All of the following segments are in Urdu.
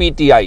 PTI।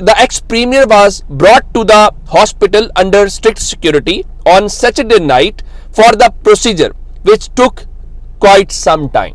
the ex-premier was brought to the hospital under strict security on Saturday night for the procedure which took quite some time।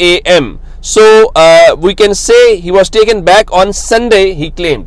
AM, so we can say he was taken back on Sunday, he claimed।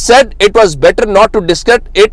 said it was better not to discuss it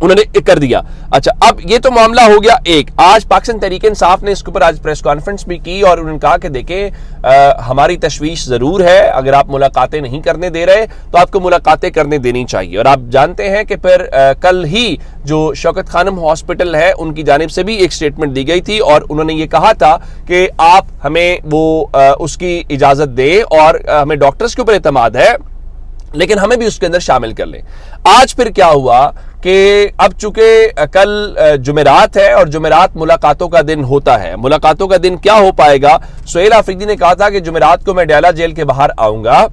انہوں نے کر دیا. اچھا اب یہ تو معاملہ ہو گیا ایک. آج پاکستان تحریک انصاف نے اس کے اوپر آج پریس کانفرنس بھی کی اور انہوں نے کہا کہ دیکھیں ہماری تشویش ضرور ہے, اگر آپ ملاقاتیں نہیں کرنے دے رہے تو آپ کو ملاقاتیں کرنے دینی چاہیے. اور آپ جانتے ہیں کہ پھر کل ہی جو شوکت خانم ہاسپٹل ہے ان کی جانب سے بھی ایک سٹیٹمنٹ دی گئی تھی اور انہوں نے یہ کہا تھا کہ آپ ہمیں وہ اس کی اجازت دیں اور ہمیں ڈاکٹرز کے اوپر اعتماد ہے لیکن ہمیں بھی اس کے اندر شامل کر لیں. آج پھر کیا ہوا کہ اب چونکہ کل جمعرات ہے اور جمعرات ملاقاتوں کا دن ہوتا ہے, ملاقاتوں کا دن کیا ہو پائے گا؟ سہیل آفریدی نے کہا تھا کہ جمعرات کو میں ڈیالہ جیل کے باہر آؤں گا,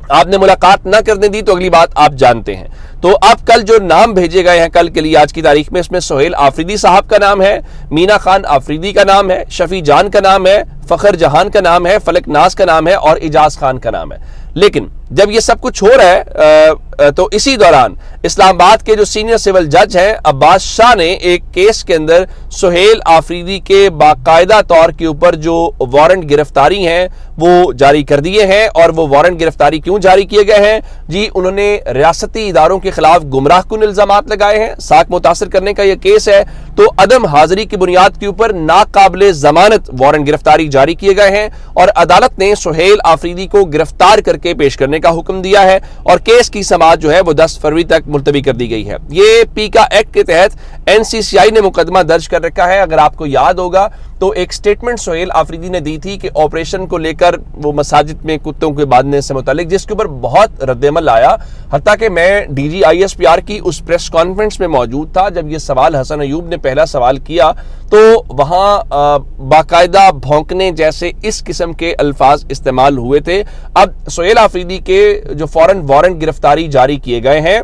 آپ نے ملاقات نہ کرنے دی تو اگلی بات آپ جانتے ہیں. تو اب کل جو نام بھیجے گئے ہیں کل کے لیے آج کی تاریخ میں, اس میں سہیل آفریدی صاحب کا نام ہے, مینا خان آفریدی کا نام ہے, شفیع جان کا نام ہے, فخر جہان کا نام ہے, فلک ناز کا نام ہے اور اجاز خان کا نام ہے. لیکن جب یہ سب کچھ ہو رہا ہے تو اسی دوران اسلام آباد کے جو سینئر سول جج ہیں عباس شاہ نے ایک کیس کے اندر سہیل آفریدی کے باقاعدہ طور کے اوپر جو وارنٹ گرفتاری ہیں وہ جاری کر دیے ہیں. اور وہ وارنٹ گرفتاری کیوں جاری کیے گئے ہیں؟ جی انہوں نے ریاستی اداروں کے خلاف گمراہ کن الزامات لگائے ہیں, ساکھ متاثر کرنے کا یہ کیس ہے, تو عدم حاضری کی بنیاد کے اوپر ناقابل ضمانت وارنٹ گرفتاری جاری کیے گئے ہیں اور عدالت نے سہیل آفریدی کو گرفتار کر کے پیش کرنے کا حکم دیا ہے اور کیس کی سماعت جو ہے وہ 10 فروری تک ملتوی کر دی گئی ہے. یہ پیکا ایکٹ کے تحت NCCI نے مقدمہ درج کر رکھا ہے. اگر آپ کو یاد ہوگا تو ایک سٹیٹمنٹ سہیل آفریدی نے دی تھی کہ آپریشن کو لے کر وہ مساجد میں کتوں کے باندھنے سے متعلق, جس کے اوپر بہت رد عمل آیا, حتیٰ کہ میں DGISPR کی اس پریس کانفرنس میں موجود تھا جب یہ سوال حسن ایوب نے پہلا سوال کیا تو وہاں باقاعدہ بھونکنے جیسے اس قسم کے الفاظ استعمال ہوئے تھے. اب سہیل آفریدی کے جو فوراً وارنٹ گرفتاری جاری کیے گئے ہیں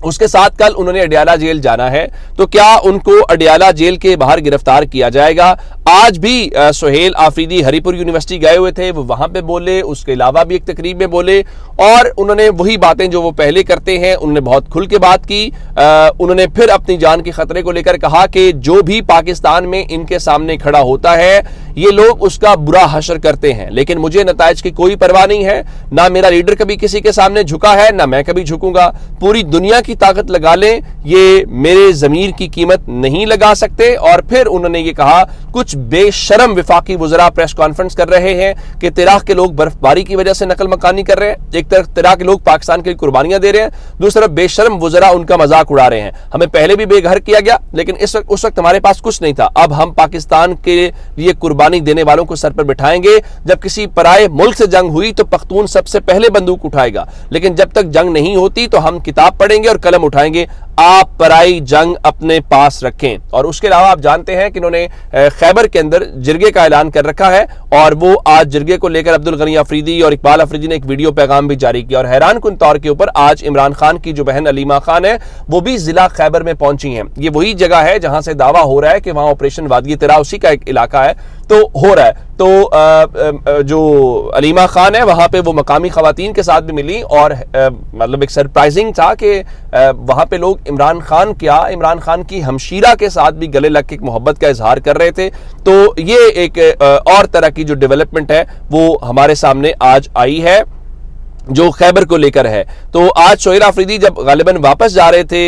اس کے ساتھ کل انہوں نے اڈیالہ جیل جانا ہے, تو کیا ان کو اڈیالہ جیل کے باہر گرفتار کیا جائے گا؟ آج بھی سہیل آفریدی ہری پور یونیورسٹی گئے ہوئے تھے, وہ وہاں پہ بولے, اس کے علاوہ بھی ایک تقریب میں بولے اور انہوں نے وہی باتیں جو وہ پہلے کرتے ہیں انہوں نے بہت کھل کے بات کی. انہوں نے پھر اپنی جان کے خطرے کو لے کر کہا کہ جو بھی پاکستان میں ان کے سامنے کھڑا ہوتا ہے یہ لوگ اس کا برا حشر کرتے ہیں, لیکن مجھے نتائج کی کوئی پرواہ نہیں ہے, نہ میرا لیڈر کبھی کسی کے سامنے جھکا ہے نہ میں کبھی جھکوں گا. پوری دنیا کی طاقت لگا لیں, یہ میرے ضمیر کی قیمت نہیں لگا سکتے. اور پھر انہوں نے یہ کہا, کچھ بے شرم وفاقی وزراء پریس کانفرنس کر رہے ہیں کہ تیراک کے لوگ برف باری کی وجہ سے نقل مکانی کر رہے ہیں, ایک طرف تیراک کے لوگ پاکستان کے لیے قربانیاں دے رہے ہیں, دوسری طرف بے شرم وزراء ان کا مذاق اڑا رہے ہیں. ہمیں پہلے بھی بے گھر کیا گیا لیکن اس وقت ہمارے پاس کچھ نہیں تھا, اب ہم پاکستان کے لیے قربانی دینے والوں کو سر پر بٹھائیں گے. جب کسی پرائے ملک سے جنگ ہوئی تو پختون سب سے پہلے بندوق اٹھائے گا, لیکن جب تک جنگ نہیں ہوتی تو ہم کتاب پڑھیں گے اور قلم اٹھائیں گے. آپ پرائی جنگ اپنے پاس رکھیں. اور اس کے علاوہ آپ جانتے ہیں کہ انہوں نے خیبر کے اندر جرگے کا اعلان کر رکھا ہے اور وہ آج جرگے کو لے کر عبدالغنی آفریدی اور اقبال آفریدی نے ایک ویڈیو پیغام بھی جاری کیا. اور حیران کن طور کے اوپر آج عمران خان کی جو بہن علیمہ خان ہے وہ بھی ضلع خیبر میں پہنچی ہیں. یہ وہی جگہ ہے جہاں سے دعویٰ ہو رہا ہے کہ وہاں آپریشن وادی ترا اسی کا ایک علاقہ ہے تو ہو رہا ہے. تو جو علیمہ خان ہے وہاں پہ وہ مقامی خواتین کے ساتھ بھی ملی اور مطلب ایک سرپرائزنگ تھا کہ وہاں پہ لوگ عمران خان کی ہمشیرہ کے ساتھ بھی گلے لگ کے ایک محبت کا اظہار کر رہے تھے. تو یہ ایک اور طرح کی جو ڈیولپمنٹ ہے وہ ہمارے سامنے آج آئی ہے جو خیبر کو لے کر ہے. تو آج سہیل آفریدی جب غالباً واپس جا رہے تھے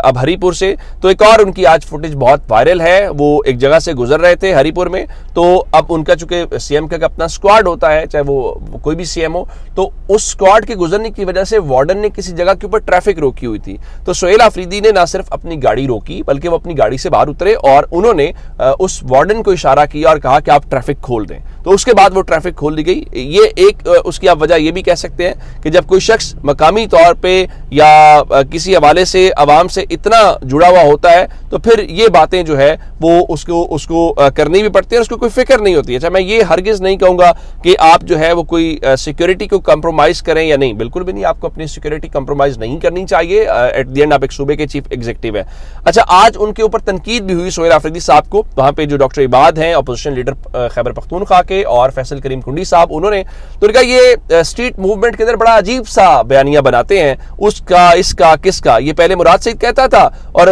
اب ہری پور سے, تو ایک اور ان کی آج فوٹیج بہت وائرل ہے. وہ ایک جگہ سے گزر رہے تھے ہری پور میں, تو اب ان کا چونکہ CM کا اپنا سکواڈ ہوتا ہے, چاہے وہ کوئی بھی CM ہو, تو اس سکواڈ کے گزرنے کی وجہ سے وارڈن نے کسی جگہ کے اوپر ٹریفک روکی ہوئی تھی. تو سہیل آفریدی نے نہ صرف اپنی گاڑی روکی بلکہ وہ اپنی گاڑی سے باہر اترے اور انہوں نے اس وارڈن کو اشارہ کیا اور کہا کہ آپ ٹریفک کھول دیں. تو اس کے بعد وہ ٹریفک کھول دی گئی. یہ ایک اس کی آپ وجہ یہ بھی کہہ سکتے ہیں کہ جب کوئی شخص مقامی طور پہ یا کسی حوالے سے عوام سے اتنا جڑا ہوا ہوتا ہے تو پھر یہ باتیں جو ہے وہ اس کو کرنی بھی پڑتی ہے, اس کو کوئی فکر نہیں ہوتی ہے. اچھا, میں یہ ہرگز نہیں کہوں گا کہ آپ جو ہے وہ کوئی سیکیورٹی کو کمپرومائز کریں یا نہیں, بالکل بھی نہیں. آپ کو اپنی سیکیورٹی کمپرومائز نہیں کرنی چاہیے. ایٹ دی اینڈ آپ ایک صوبے کے چیف ایگزیکٹو ہیں. اچھا, آج ان کے اوپر تنقید بھی ہوئی سہیل آفریدی صاحب کو. وہاں پہ جو ڈاکٹر عباد ہیں اپوزیشن لیڈر خیبر پختونخوا کے اور فیصل کریم کنڈی صاحب, انہوں نے کہا یہ اسٹریٹ موومنٹ کے اندر بڑا عجیب سا بیانیہ بناتے ہیں، اس کا، اس کا، کس کا. یہ پہلے مراد سعید کہتا تھا اور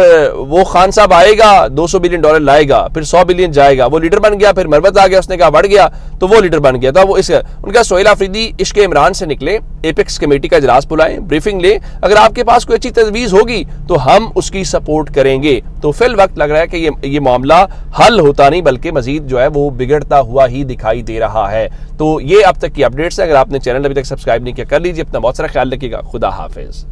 وہ خان صاحب آئے گا $200 بلین لائے گا، پھر $100 بلین جائے گا، وہ لیڈر بن گیا. پھر مربت آ گیا، اس نے کہا بڑھ گیا تو وہ لیڈر بن گیا. تو وہ ان کا سہیل آفریدی عشق عمران سے نکلے، ایپیکس کمیٹی کا اجلاس بلائیں، بریفنگ لیں. اگر آپ کے پاس کوئی اچھی تجویز ہوگی تو ہم اس کی سپورٹ کریں گے. تو فی الوقت لگ رہا ہے کہ یہ معاملہ حل ہوتا نہیں بلکہ مزید جو ہے وہ بگڑتا ہوا ہی دکھائی دے رہا ہے. تو یہ اب تک کی اپڈیٹس ہے. اگر آپ نے چینل ابھی تک سبسکرائب نہیں کیا کر لیجیے. اپنا بہت سارا خیال رکھیے گا. خدا حافظ.